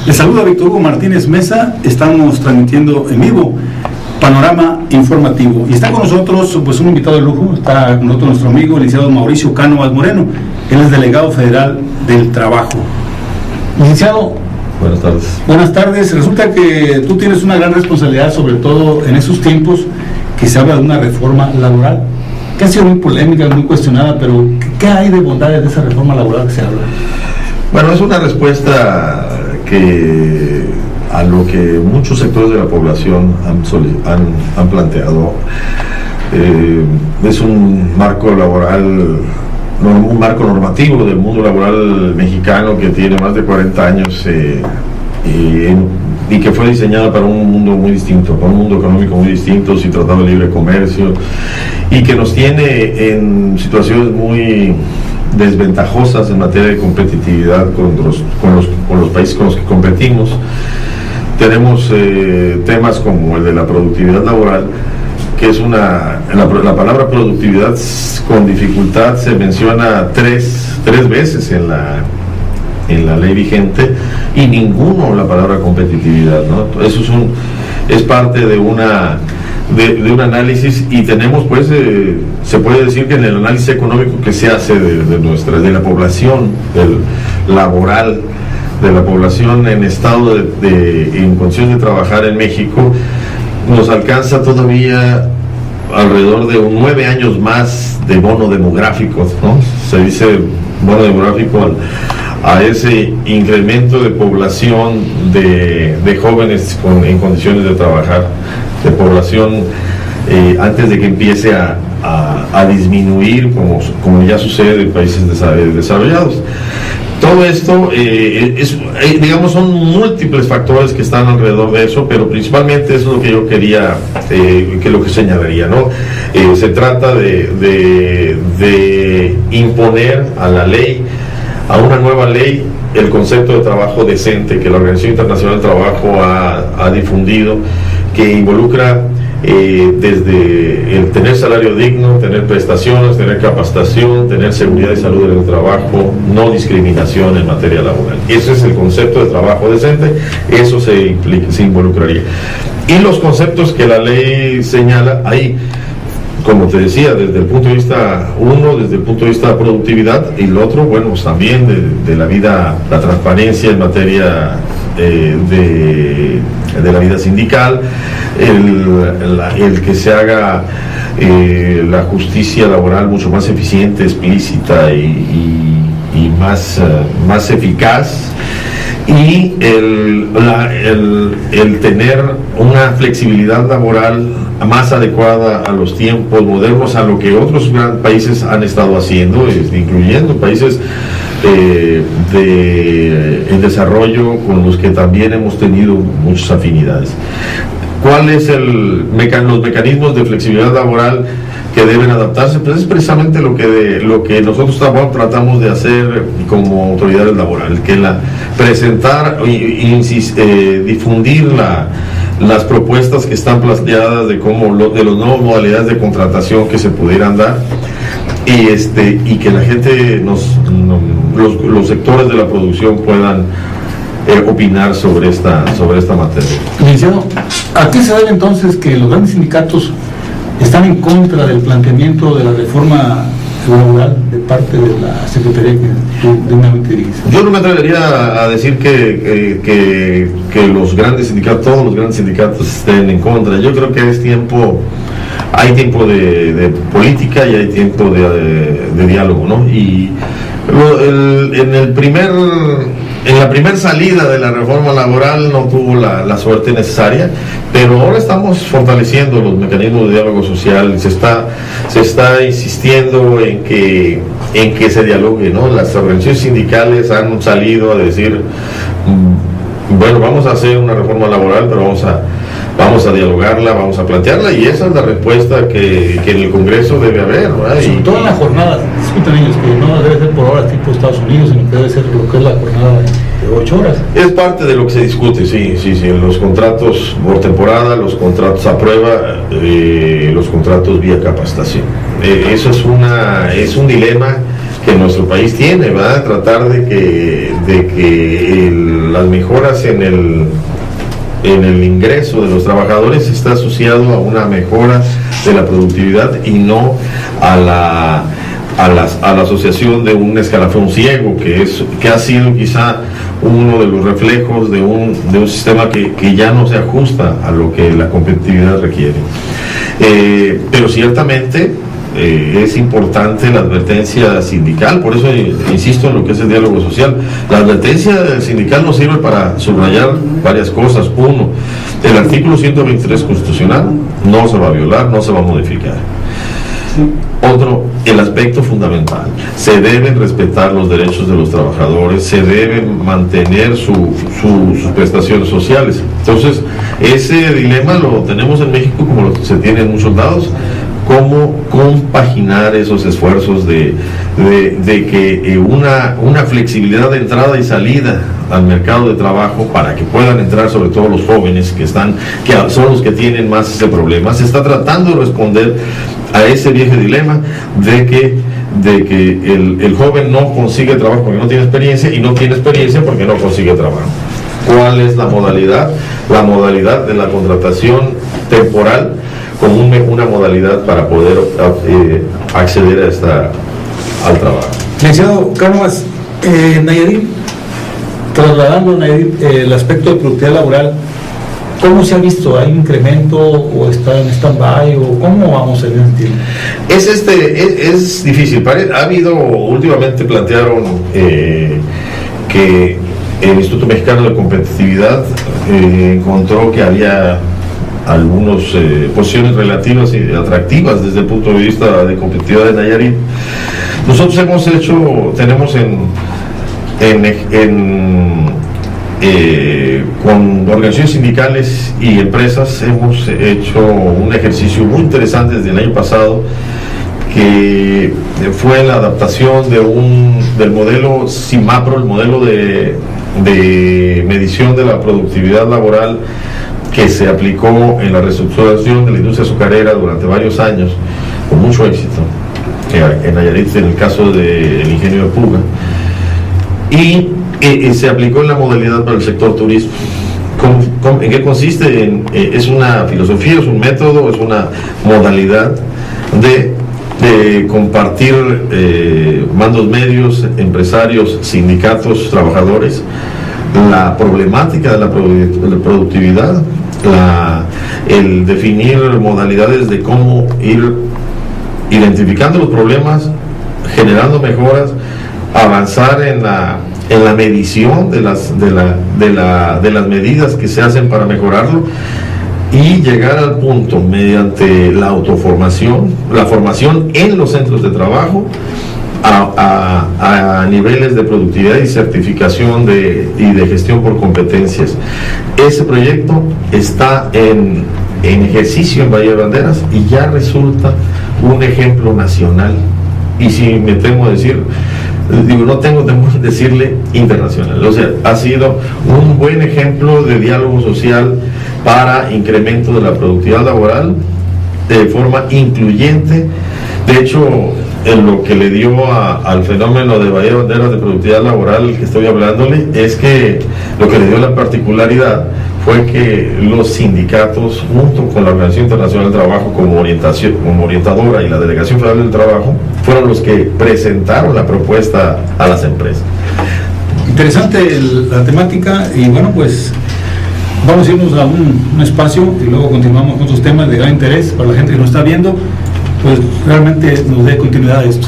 Les saluda Víctor Hugo Martínez Mesa. Estamos transmitiendo en vivo Panorama Informativo. Y está con nosotros pues un invitado de lujo. Está con nosotros nuestro amigo, el licenciado Mauricio Cánovas Moreno. Él es delegado federal del trabajo. Licenciado, buenas tardes. Buenas tardes. Resulta que tú tienes una gran responsabilidad, sobre todo en esos tiempos que se habla de una reforma laboral, que ha sido muy polémica, muy cuestionada, pero ¿qué hay de bondades de esa reforma laboral que se habla? Bueno, es una respuesta a lo que muchos sectores de la población han planteado. Es un marco laboral, un marco normativo del mundo laboral mexicano que tiene más de 40 años y que fue diseñado para un mundo muy distinto, para un mundo económico muy distinto, sin tratado de libre comercio, y que nos tiene en situaciones muy desventajosas en materia de competitividad con los países con los que competimos. Tenemos temas como el de la productividad laboral, que es la palabra productividad con dificultad se menciona tres veces en la ley vigente, y ninguno la palabra competitividad, ¿no? Eso es parte de un análisis, y tenemos pues se puede decir que en el análisis económico que se hace de la población laboral, de la población en estado en condición de trabajar en México, nos alcanza todavía alrededor de 9 años más de bono demográfico, ¿no? Se dice bono demográfico a ese incremento de población de jóvenes en condiciones de trabajar, de población antes de que empiece a disminuir como ya sucede en países desarrollados. Todo esto, digamos, son múltiples factores que están alrededor de eso, pero principalmente eso es lo que yo quería, lo que señalaría, ¿no? Se trata de imponer a una nueva ley, el concepto de trabajo decente que la Organización Internacional del Trabajo ha difundido, que involucra desde el tener salario digno, tener prestaciones, tener capacitación, tener seguridad y salud en el trabajo, no discriminación en materia laboral. Ese es el concepto de trabajo decente, eso se involucraría. Y los conceptos que la ley señala ahí, como te decía, desde el punto de vista desde el punto de vista de productividad, y el otro, bueno, pues también de la vida, la transparencia en materia de la vida sindical, el que se haga la justicia laboral mucho más eficiente, explícita y más eficaz, y el tener una flexibilidad laboral más adecuada a los tiempos modernos, a lo que otros grandes países han estado haciendo, incluyendo países en desarrollo con los que también hemos tenido muchas afinidades. ¿Cuáles los mecanismos de flexibilidad laboral que deben adaptarse? Pues es precisamente lo que nosotros tratamos de hacer como autoridades laborales, que presentar difundir las propuestas que están planteadas de las nuevas modalidades de contratación que se pudieran dar, y que la gente, los sectores de la producción puedan opinar sobre esta materia. Licenciado, ¿a qué se debe entonces que los grandes sindicatos están en contra del planteamiento de la reforma laboral de parte de la Secretaría que tú dignamente diriges? Yo no me atrevería a decir que todos los grandes sindicatos estén en contra. Yo creo que hay tiempo de política y hay tiempo de diálogo, ¿no? Y en la primera salida de la reforma laboral no tuvo la suerte necesaria, pero ahora estamos fortaleciendo los mecanismos de diálogo social. Se está insistiendo en que se dialogue, ¿no? Las organizaciones sindicales han salido a decir, bueno, vamos a hacer una reforma laboral, pero vamos a dialogarla, vamos a plantearla, y esa es la respuesta que en el Congreso debe haber, ¿verdad? Sobre todo en la jornada, discuten ellos que no debe ser por horas tipo Estados Unidos, sino que debe ser lo que es la jornada de 8 horas. Es parte de lo que se discute, sí, los contratos por temporada, los contratos a prueba, los contratos vía capacitación. Eso es un dilema que nuestro país tiene, ¿verdad? Tratar de que las mejoras en el ingreso de los trabajadores está asociado a una mejora de la productividad y no a la asociación de un escalafón ciego, que ha sido quizá uno de los reflejos de un sistema que ya no se ajusta a lo que la competitividad requiere. Pero ciertamente es importante la advertencia sindical, por eso insisto en lo que es el diálogo social. La advertencia sindical nos sirve para subrayar varias cosas. Uno, el artículo 123 constitucional no se va a violar, no se va a modificar. Otro, el aspecto fundamental: se deben respetar los derechos de los trabajadores, se deben mantener sus prestaciones sociales. Entonces, ese dilema lo tenemos en México como lo se tiene en muchos lados. Cómo compaginar esos esfuerzos de que una flexibilidad de entrada y salida al mercado de trabajo para que puedan entrar, sobre todo los jóvenes que son los que tienen más ese problema. Se está tratando de responder a ese viejo dilema de que el joven no consigue trabajo porque no tiene experiencia, y no tiene experiencia porque no consigue trabajo. ¿Cuál es la modalidad? La modalidad de la contratación temporal como una modalidad para poder acceder al trabajo. Licenciado Cánovas, Nayarit, trasladando Nayarit el aspecto de productividad laboral, ¿cómo se ha visto? ¿Hay incremento o está en stand-by o cómo vamos en ese sentido? Es difícil. Ha habido, últimamente plantearon que el Instituto Mexicano de Competitividad encontró que había algunas posiciones relativas y atractivas desde el punto de vista de competitividad de Nayarit. Nosotros tenemos con organizaciones sindicales y empresas, hemos hecho un ejercicio muy interesante desde el año pasado, que fue la adaptación del modelo CIMAPRO, el modelo de medición de la productividad laboral, que se aplicó en la reestructuración de la industria azucarera durante varios años, con mucho éxito, en Nayarit, en el caso del ingenio de Puga, y se aplicó en la modalidad para el sector turismo. ¿En qué consiste? Es una filosofía, es un método, es una modalidad de compartir mandos medios, empresarios, sindicatos, trabajadores, la problemática de la productividad, el definir modalidades de cómo ir identificando los problemas, generando mejoras, avanzar en la medición de las medidas que se hacen para mejorarlo, y llegar al punto, mediante la autoformación, la formación en los centros de trabajo, a niveles de productividad y certificación y de gestión por competencias. Ese proyecto está en ejercicio en Valle de Banderas y ya resulta un ejemplo nacional, y si me temo decir, no tengo temor de decirle internacional. O sea, ha sido un buen ejemplo de diálogo social para incremento de la productividad laboral de forma incluyente. De hecho, en lo que le dio al fenómeno de Valle de Banderas de productividad laboral que estoy hablándole, es que lo que le dio la particularidad fue que los sindicatos, junto con la Organización Internacional del Trabajo como orientadora, y la Delegación Federal del Trabajo, fueron los que presentaron la propuesta a las empresas. Interesante la temática, y bueno, pues vamos a irnos a un espacio y luego continuamos con otros temas de gran interés para la gente que nos está viendo, pues realmente nos dé continuidad a esto.